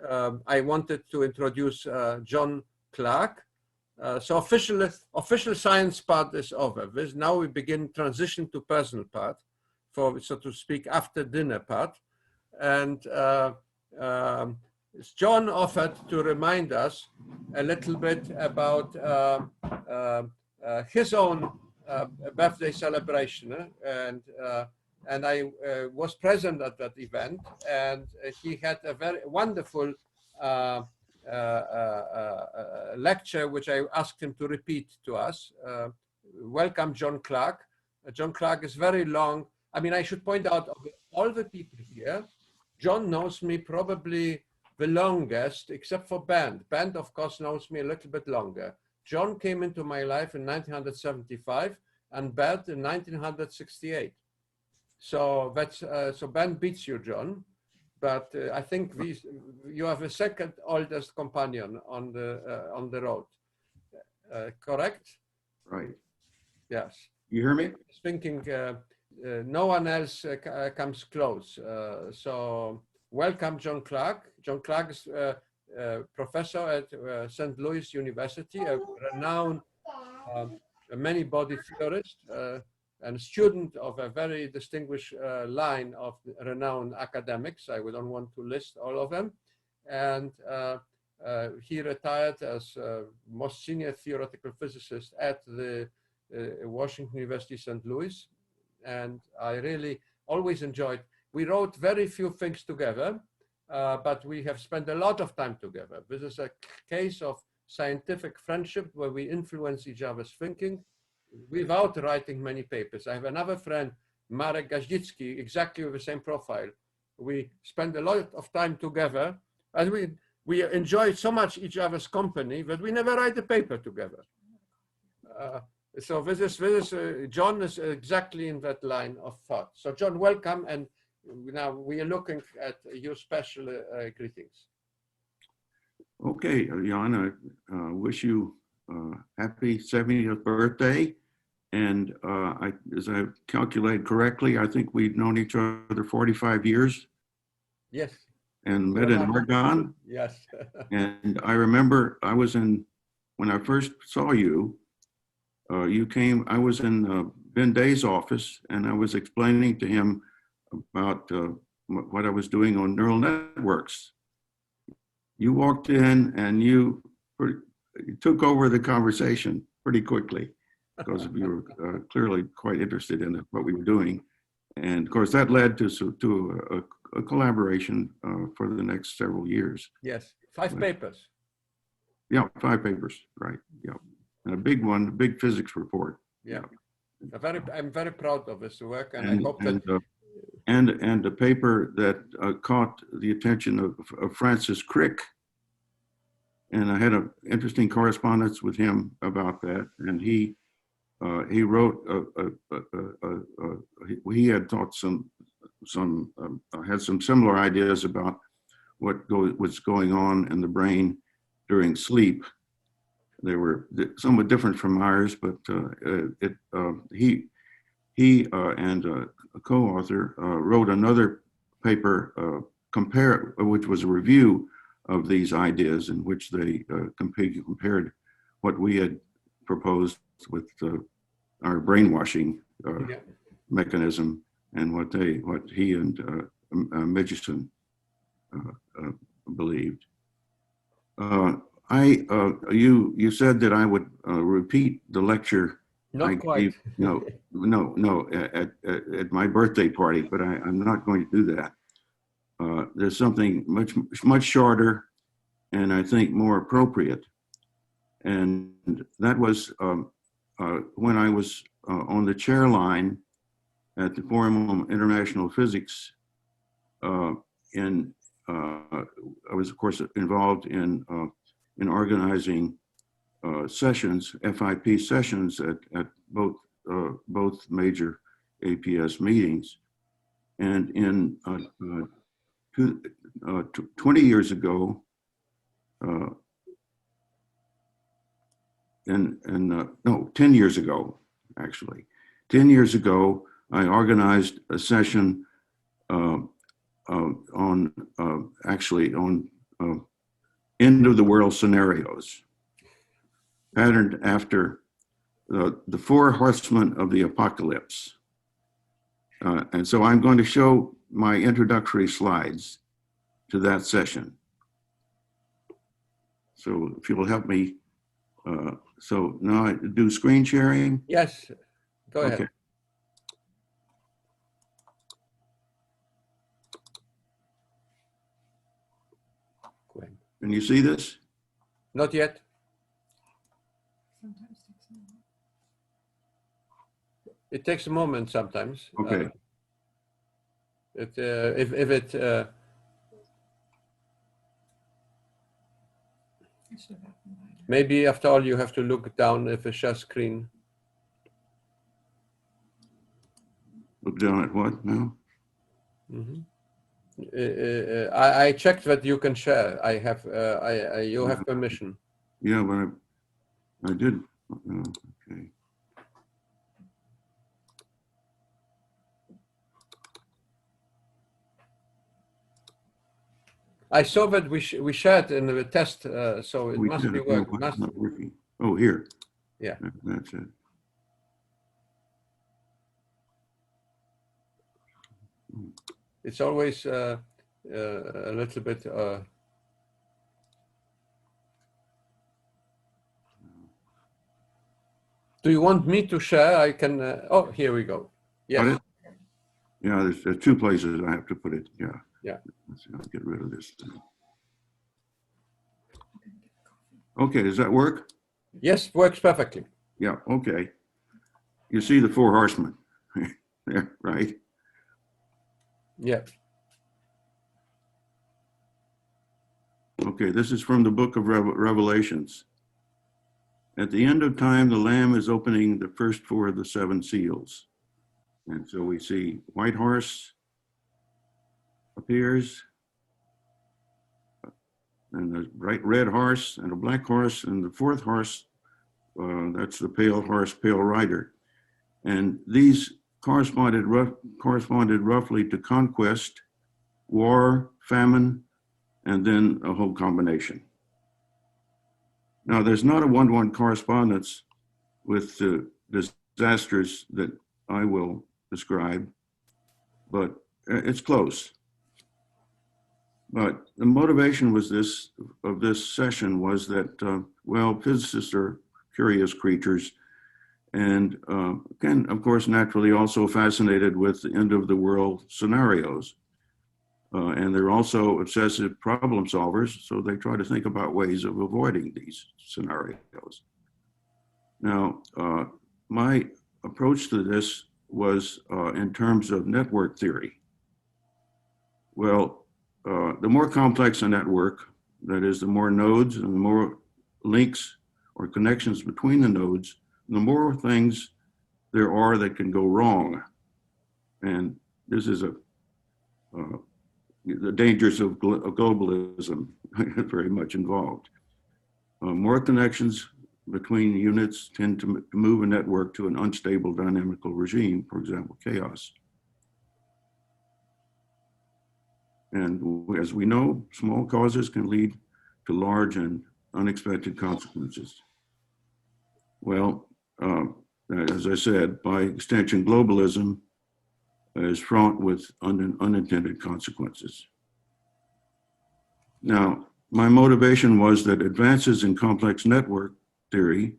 I wanted to introduce John Clarke. So official science part is over. Now we begin transition to personal part, for so to speak after dinner part, and John offered to remind us a little bit about his own birthday celebration, and I was present at that event, and he had a very wonderful lecture, which I asked him to repeat to us. Welcome, John Clarke. John Clarke is very long. I mean, I should point out of all the people here, John knows me probably the longest, except for Bernd. Bernd, of course, knows me a little bit longer. John came into my life in 1975 and Bernd in 1968. So that's so Bernd beats you, John. But I think you have a second oldest companion on the road. Correct? Right. Yes. You hear me? I was thinking no one else comes close. So welcome, John Clarke. John Clarke is professor at St. Louis University, a renowned many-body theorist and student of a very distinguished line of renowned academics. I don't want to list all of them. And he retired as most senior theoretical physicist at the Washington University, St. Louis. And I really always enjoyed, we wrote very few things together, but we have spent a lot of time together. This is a case of scientific friendship where we influence each other's thinking without writing many papers. I have another friend, Marek Gaździcki, exactly with the same profile. We spend a lot of time together, and we enjoy so much each other's company that we never write a paper together. So this is John is exactly in that line of thought. So John, welcome, and now we are looking at your special greetings. Okay, Jan, I wish you happy 70th birthday. And as I calculate correctly, I think we've known each other 45 years. Yes. And met in Oregon. Yes. And I remember when I first saw you, you came, I was in Ben Day's office, and I was explaining to him about what I was doing on neural networks. You walked in and you took over the conversation pretty quickly because you were clearly quite interested in what we were doing. And of course that led to a collaboration for the next several years. Yes, 5 papers. Yeah, 5 papers, right, yeah. And a big one, a big physics report. Yeah, I'm very proud of this work, and I hope that... And a paper that caught the attention of Francis Crick. And I had an interesting correspondence with him about that. And he wrote, he had thought had some similar ideas about what's going on in the brain during sleep. They were somewhat different from ours, but he and a co-author wrote another paper which was a review of these ideas, in which they compared what we had proposed with our brainwashing mechanism and what he and Mitchison believed. You said that I would repeat the lecture. Not quite. No, at my birthday party, but I'm not going to do that. There's something much shorter, and I think more appropriate. And that was when I was on the chair line at the Forum on International Physics. I was, of course, involved in organizing sessions, FIP sessions at both major APS meetings. And in 20 years ago, no, 10 years ago, actually. 10 years ago, I organized a session on end of the world scenarios, patterned after the four horsemen of the apocalypse. And so I'm going to show my introductory slides to that session. So if you will help me. So now I do screen sharing. Yes, go ahead. Okay. Gwen. Can you see this? Not yet. It takes a moment sometimes. Okay. Maybe after all you have to look down if it share screen. Look down at what now? Mm-hmm. I checked that you can share. I have you have permission. Yeah, but I did. Okay. I saw that we shared in the test, so it must be No, working. it's not working. Oh, here. Yeah. That's it. It's always a little bit. Do you want me to share? I can. Oh, here we go. Yes. Yeah, there's two places I have to put it. Yeah. Yeah. Let's see, I'll get rid of this. Okay, does that work? Yes, works perfectly. Yeah, okay. You see the four horsemen there, right? Yeah. Okay, this is from the book of Revelations. At the end of time, the Lamb is opening the first four of the seven seals. And so we see white horse appears, and a bright red horse, and a black horse, and the fourth horse, that's the pale horse, pale rider. And these corresponded roughly to conquest, war, famine, and then a whole combination. Now, there's not a one-to-one correspondence with the disasters that I will describe, but it's close. But the motivation was of this session was that, well, physicists are curious creatures, and can, of course, naturally also fascinated with the end of the world scenarios. And they're also obsessive problem solvers, so they try to think about ways of avoiding these scenarios. Now, my approach to this was in terms of network theory. Well, the more complex a network, that is, the more nodes and the more links or connections between the nodes, the more things there are that can go wrong. And this is the dangers of globalism very much involved. More connections between units tend to move a network to an unstable dynamical regime, for example, chaos. And as we know, small causes can lead to large and unexpected consequences. Well, as I said, by extension, globalism is fraught with unintended consequences. Now, my motivation was that advances in complex network theory,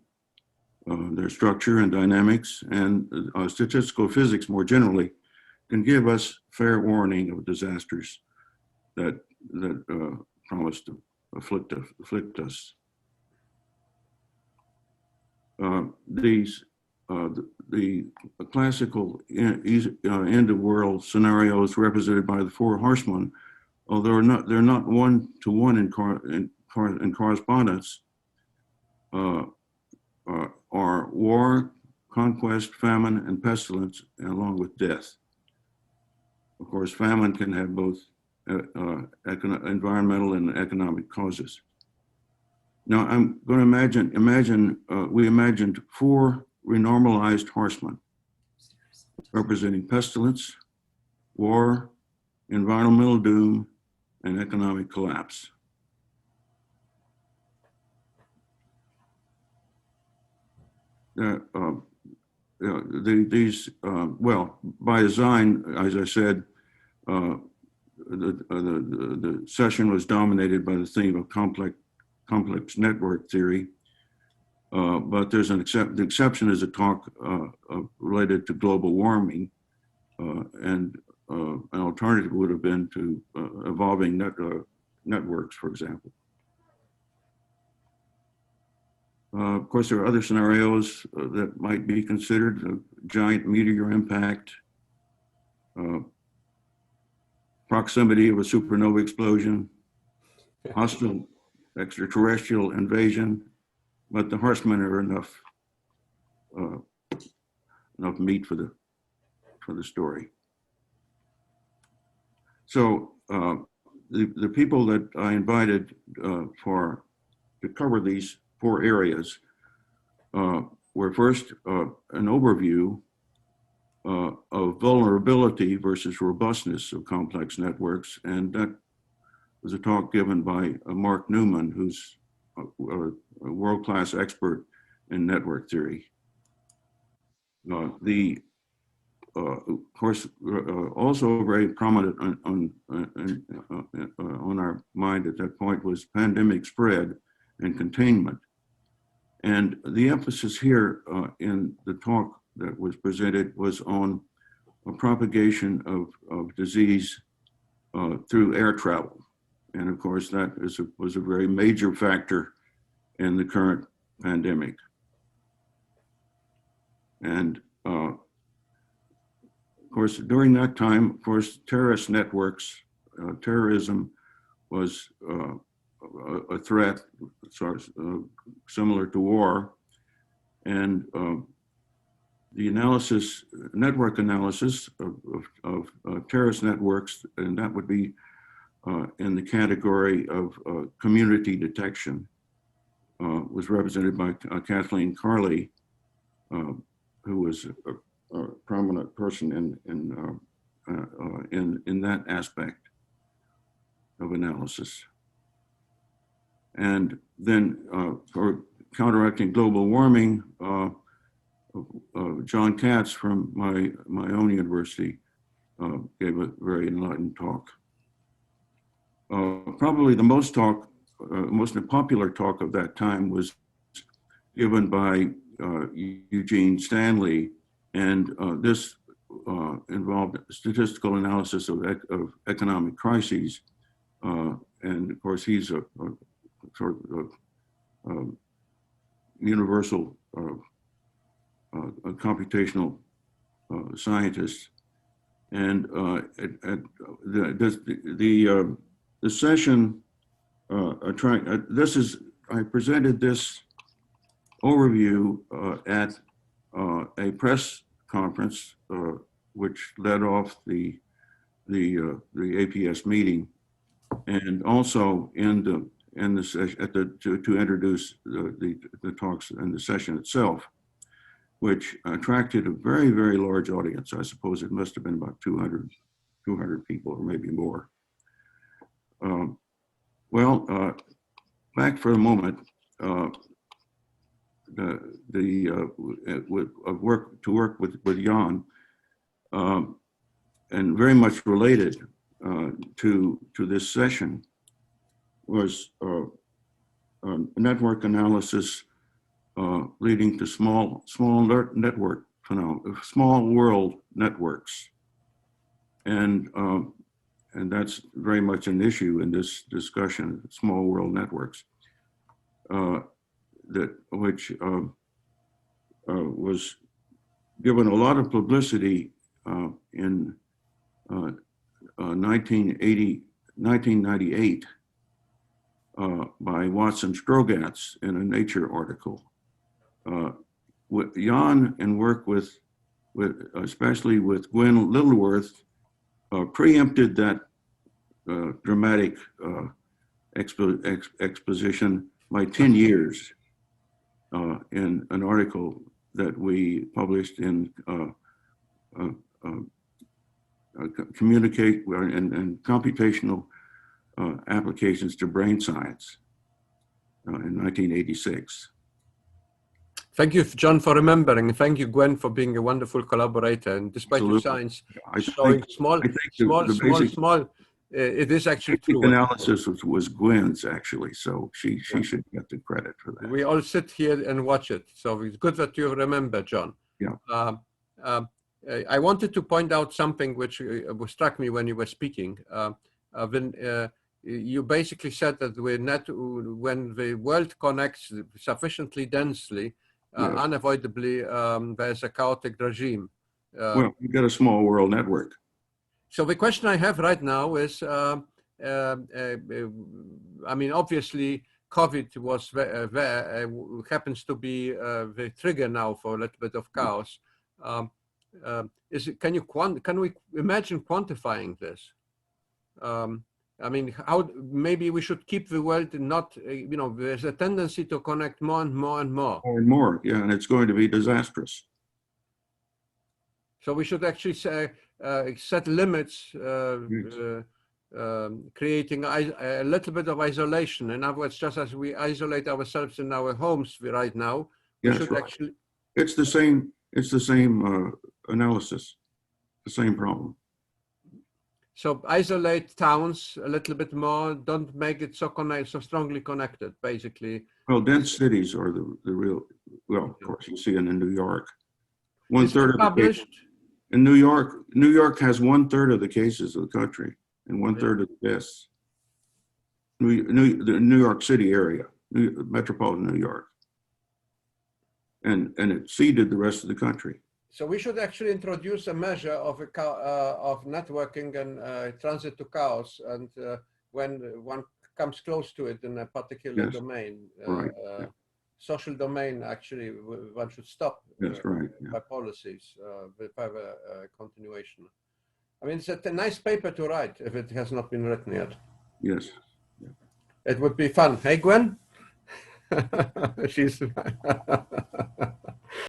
their structure and dynamics, and statistical physics more generally, can give us fair warning of disasters that promise to afflict us. The classical end of world scenarios represented by the four horsemen, although they're not one-to-one in correspondence, are war, conquest, famine, and pestilence, along with death. Of course, famine can have both environmental and economic causes. Now, I'm going to we imagined four renormalized horsemen representing pestilence, war, environmental doom, and economic collapse. well, by design, as I said, the session was dominated by the theme of complex network theory. But there's the exception is a talk related to global warming, and an alternative would have been to evolving networks, for example. Of course, there are other scenarios that might be considered: giant meteor impact, proximity of a supernova explosion, hostile extraterrestrial invasion. But the horsemen are enough meat for the story. So the people that I invited to cover these 4 areas were first an overview of vulnerability versus robustness of complex networks, and that was a talk given by Mark Newman, who's a world-class expert in network theory. Of course, also very prominent on our mind at that point was pandemic spread and containment. And the emphasis here in the talk that was presented was on a propagation of disease through air travel. And of course, that was a very major factor in the current pandemic. And of course, during that time, of course, terrorist networks, terrorism was a threat similar to war. And the network analysis of terrorist networks, and that would be in the category of community detection, was represented by Kathleen Carley, who was a prominent person in that aspect of analysis. And then for counteracting global warming, John Katz from my own university gave a very enlightened talk. Probably the most popular talk of that time was given by Eugene Stanley, and this involved statistical analysis of economic crises. And of course, he's a sort of universal a computational scientist. And the session, I presented this overview at a press conference, which led off the APS meeting, and also in the session to introduce the talks and the session itself, which attracted a very, very large audience. I suppose it must have been about 200 people or maybe more. Back for a moment, to work with Jan, and very much related to this session was network analysis leading to small network phenomena, small world networks, and that's very much an issue in this discussion. Small world networks, which was given a lot of publicity in 1998 by Watson Strogatz in a Nature article. Jan and work with especially with Gwen Littleworth preempted that dramatic exposition by 10 years in an article that we published in Communicate and Computational Applications to Brain Science in 1986. Thank you, John, for remembering. Thank you, Gwen, for being a wonderful collaborator. And despite your Absolutely. science I showing think the basic it is actually true. analysis was Gwen's actually, so she should get the credit for that. We all sit here and watch it, so it's good that you remember, John. Yeah. I wanted to point out something which struck me when you were speaking. You basically said that when the world connects sufficiently densely, Yes. unavoidably there's a chaotic regime. Well, you've got a small world network. So the question I have right now is, I mean, obviously, COVID was happens to be the trigger now for a little bit of chaos. Can we imagine quantifying this? I mean, how maybe we should keep the world not, you know, there's a tendency to connect more and more and more. More and more, yeah, and it's going to be disastrous. So we should actually say, set limits, creating a little bit of isolation. In other words, just as we isolate ourselves in our homes right now, we Yes, should right. actually. It's the same analysis, the same problem. So isolate towns a little bit more. Don't make it so strongly connected. Basically. Well, dense cities are the real. Well, of course, you see it in New York. 1/3 of the cases in New York. New York has 1/3 of the cases of the country and 1/3 of the deaths. The New York City area, metropolitan New York, and it exceeded the rest of the country. So we should actually introduce a measure of networking and transit to chaos, and when one comes close to it in a particular domain, social domain, actually, one should stop. That's right. By policies with further continuation. I mean, it's a nice paper to write if it has not been written yet. Yes. Yeah. It would be fun. Hey, Gwen? She's.